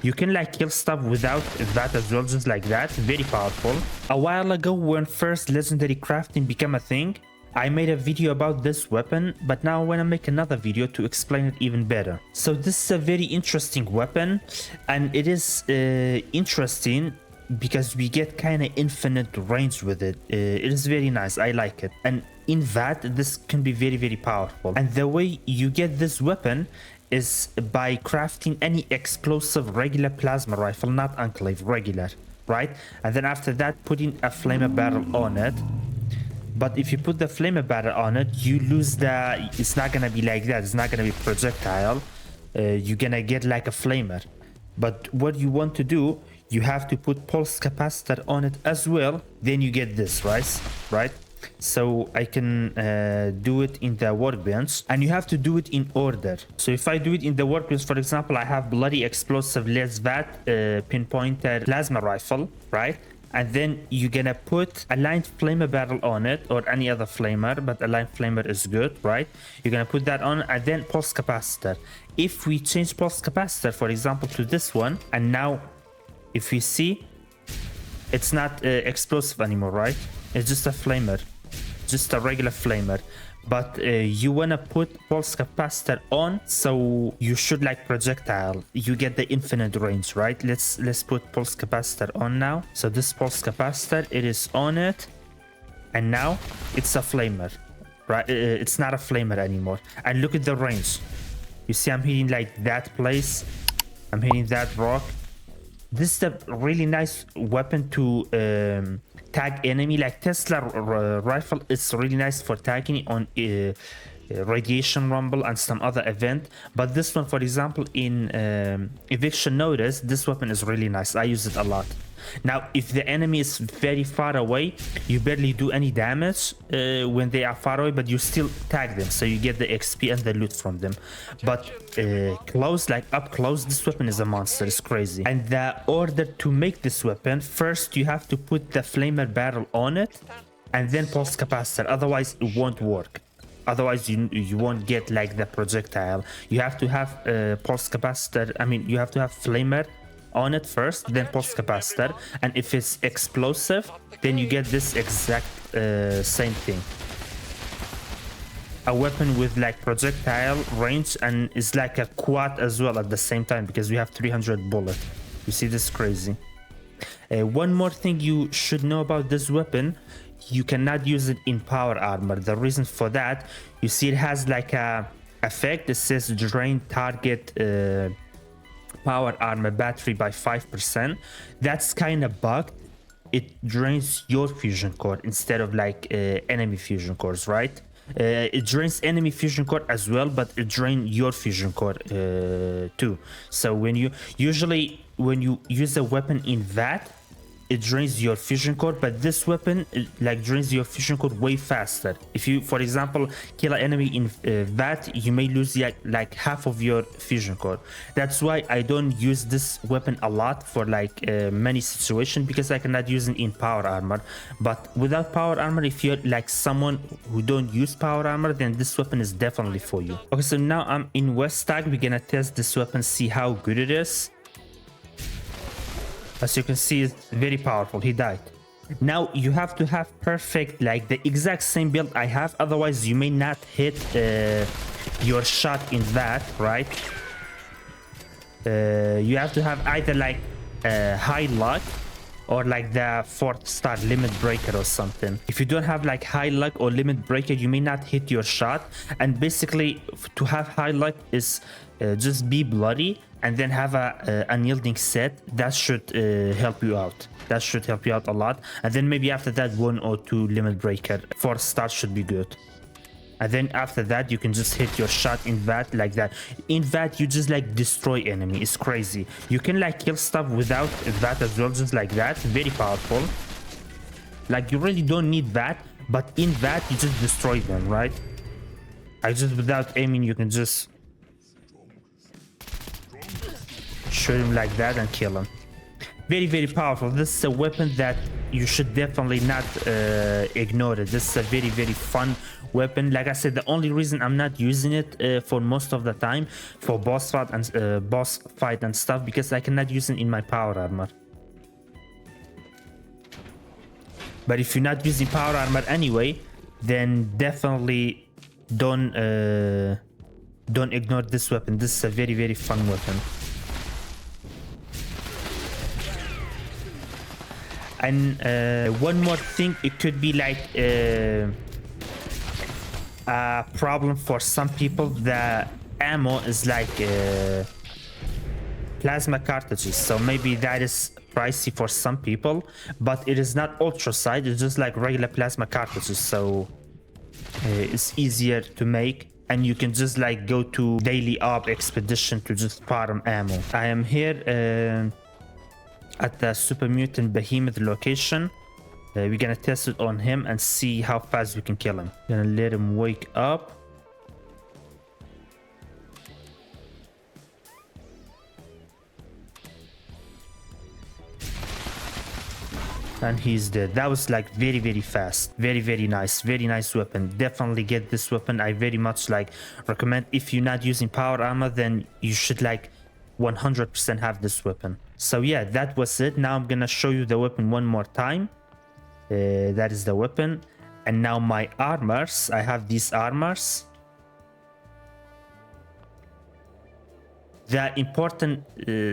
You can like kill stuff without that as well, just like that. Very powerful. A while ago, when first legendary crafting became a thing, I made a video about this weapon, but now I want to make another video to explain it even better. So this is a very interesting weapon, and it is interesting because we get kind of infinite range with it. It is very nice. I like it. And in that, this can be very, very powerful. And the way you get this weapon is by crafting any explosive regular plasma rifle, not enclave, regular, right? And then after that, putting a flamer barrel on it. But if you put the flamer barrel on it, you lose the... It's not gonna be like that. It's not gonna be projectile. You're gonna get like a flamer. But what you want to do, you have to put pulse capacitor on it as well. Then you get this, right? So I can do it in the workbench, and you have to do it in order. So if I do it in the workbench, for example, I have bloody explosive LSVAT pinpointed plasma rifle, right? And then you're gonna put a lined flamer barrel on it, or any other flamer, but a lined flamer is good, right? You're gonna put that on, and then pulse capacitor. If we change pulse capacitor, for example, to this one, and now if you see, it's not explosive anymore, right? It's just a flamer, just a regular flamer. But you wanna put pulse capacitor on, so you should like projectile. You get the infinite range, right? Let's put pulse capacitor on now. So this pulse capacitor, it is on it, and now it's a flamer, right? It's not a flamer anymore. And look at the range. You see, I'm hitting like that place. I'm hitting that rock. This is a really nice weapon to tag enemy. Like Tesla rifle is really nice for tagging on radiation rumble and some other event, but this one, for example, in eviction notice, this weapon is really nice. I use it a lot. Now if the enemy is very far away, you barely do any damage when they are far away, but you still tag them, so you get the XP and the loot from them. But close, like up close, this weapon is a monster. It's crazy. And the order to make this weapon, first you have to put the flamer barrel on it, and then pulse capacitor, otherwise it won't work. Otherwise you won't get like the projectile. You have to have pulse capacitor, I mean you have to have flamer on it first, then pulse capacitor, and if it's explosive, then you get this exact same thing. A weapon with like projectile range, and is like a quad as well at the same time, because we have 300 bullet. You see, this is crazy. One more thing you should know about this weapon: you cannot use it in power armor. The reason for that, you see it has like a effect that says drain target power armor battery by 5%. That's kind of bugged. It drains your fusion core instead of like enemy fusion cores, right? It drains enemy fusion core as well, but it drains your fusion core too. So when you use a weapon in that, it drains your fusion core, but this weapon like drains your fusion core way faster. If you, for example, kill an enemy in that, you may lose like half of your fusion core. That's why I don't use this weapon a lot for like many situations, because I cannot use it in power armor. But without power armor, if you're like someone who don't use power armor, then this weapon is definitely for you. Okay, so now I'm in WestTek. We're gonna test this weapon, see how good it is. As you can see, it's very powerful. He died. Now you have to have perfect, like the exact same build I have, otherwise you may not hit your shot in that, right? You have to have either like high luck or like the 4th star limit breaker or something. If you don't have like high luck or limit breaker, you may not hit your shot. And basically to have high luck is just be bloody, and then have a unyielding set. That should help you out. That should help you out a lot. And then maybe after that, 1 or 2 limit breaker. 4th star should be good. And then after that, you can just hit your shot in that, like that. In that, you just like destroy enemy. It's crazy. You can like kill stuff without that as well, just like that. Very powerful. Like you really don't need that, but in that, you just destroy them, right? I just, without aiming, you can just shoot him like that and kill him. Very, very powerful. This is a weapon that you should definitely not ignore it. This is a very, very fun weapon. Like I said, the only reason I'm not using it for most of the time for boss fight and stuff, because I cannot use it in my power armor. But if you're not using power armor anyway, then definitely don't ignore this weapon. This is a very, very fun weapon. And one more thing, it could be like a problem for some people. The ammo is like plasma cartridges, so maybe that is pricey for some people, but it is not ultra sight, it's just like regular plasma cartridges, so it's easier to make, and you can just like go to daily op expedition to just farm ammo. I am here at the super mutant behemoth location. We're gonna test it on him and see how fast we can kill him. Gonna let him wake up. And he's dead. That was like very, very fast. Very, very nice. Very nice weapon. Definitely get this weapon. I very much like recommend. If you're not using power armor, then you should like 100% have this weapon. So yeah, that was it. Now I'm gonna show you the weapon one more time. That is the weapon. And now my armors. I have these armors. The important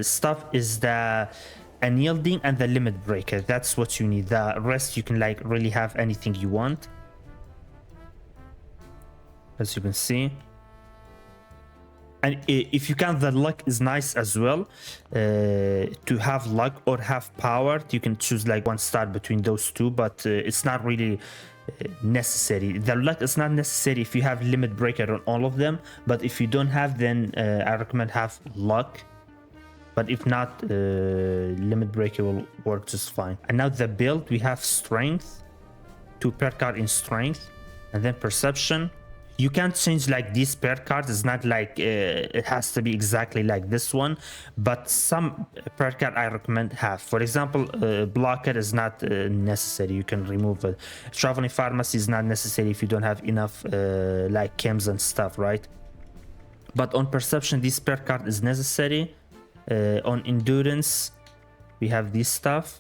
stuff is the unyielding and the limit breaker. That's what you need. The rest you can like really have anything you want, as you can see. And if you can, the luck is nice as well. To have luck or have power, you can choose like one star between those two, but it's not really necessary. The luck is not necessary if you have limit breaker on all of them, but if you don't have, then I recommend have luck. But if not, limit breaker will work just fine. And now the build, we have strength, 2 perk card in strength, and then perception. You can't change like these perk cards. It's not like it has to be exactly like this one, but some perk card I recommend have. For example, blocker is not necessary. You can remove it. Traveling pharmacy is not necessary if you don't have enough like chems and stuff, right? But on perception, this perk card is necessary. On endurance, we have this stuff.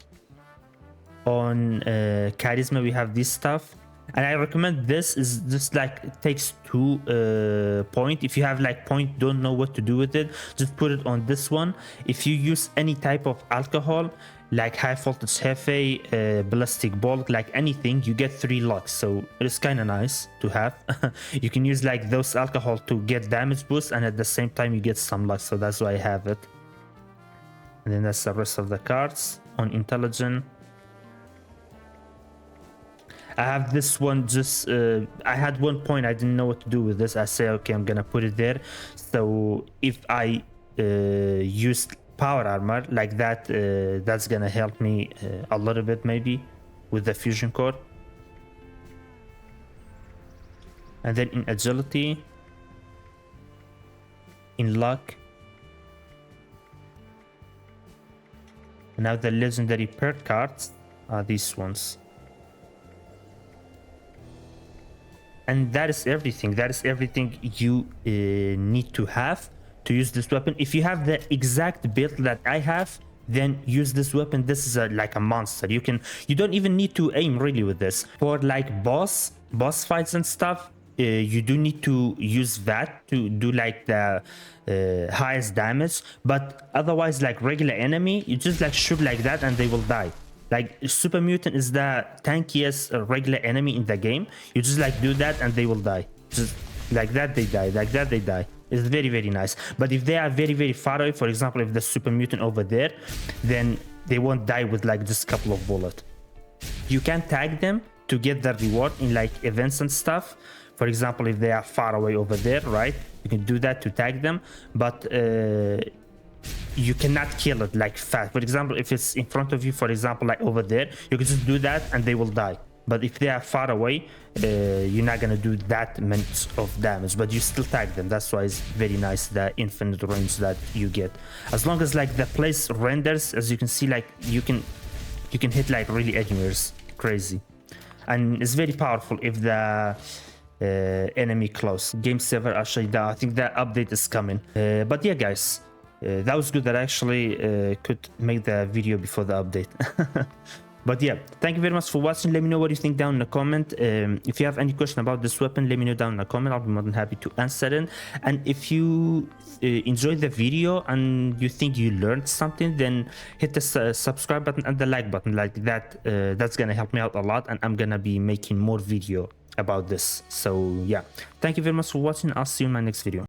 On charisma, we have this stuff. And I recommend this is just like it takes 2 point. If you have like point, don't know what to do with it, just put it on this one. If you use any type of alcohol, like high voltage hefe, ballistic bolt, like anything, you get 3 luck. So it's kind of nice to have. You can use like those alcohol to get damage boost, and at the same time you get some luck. So that's why I have it. And then that's the rest of the cards. On intelligence, I have this one. Just I had 1 point, I didn't know what to do with this. I say, okay, I'm gonna put it there. So if I used power armor like that, that's gonna help me a little bit maybe with the fusion core. And then in agility, in luck. And now the legendary perk cards are these ones. And that is everything. That is everything you need to have to use this weapon. If you have the exact build that I have, then use this weapon. This is like a monster. You don't even need to aim really with this. For like boss fights and stuff, you do need to use that to do like the highest damage. But otherwise, like regular enemy, you just like shoot like that and they will die. Like super mutant is the tankiest regular enemy in the game. You just like do that and they will die. Just like that they die. Like that they die. It's very, very nice. But if they are very, very far away, for example, if the super mutant over there, then they won't die with like just a couple of bullets. You can tag them to get the reward in like events and stuff. For example, if they are far away over there, right? You can do that to tag them, but you cannot kill it like fast. For example, if it's in front of you, for example, like over there, you can just do that and they will die. But if they are far away, you're not gonna do that much of damage, but you still tag them. That's why it's very nice, the infinite range that you get. As long as like the place renders, as you can see, like you can you can hit like really anywhere. Crazy. And it's very powerful if the enemy close. Game server actually, I think that update is coming. But yeah, guys, that was good that I actually could make the video before the update. But yeah, thank you very much for watching. Let me know what you think down in the comment. If you have any question about this weapon, let me know down in the comment. I'll be more than happy to answer it. And if you enjoyed the video and you think you learned something, then hit the subscribe button and the like button. Like that, that's gonna help me out a lot, and I'm gonna be making more video about this. So yeah, thank you very much for watching. I'll see you in my next video.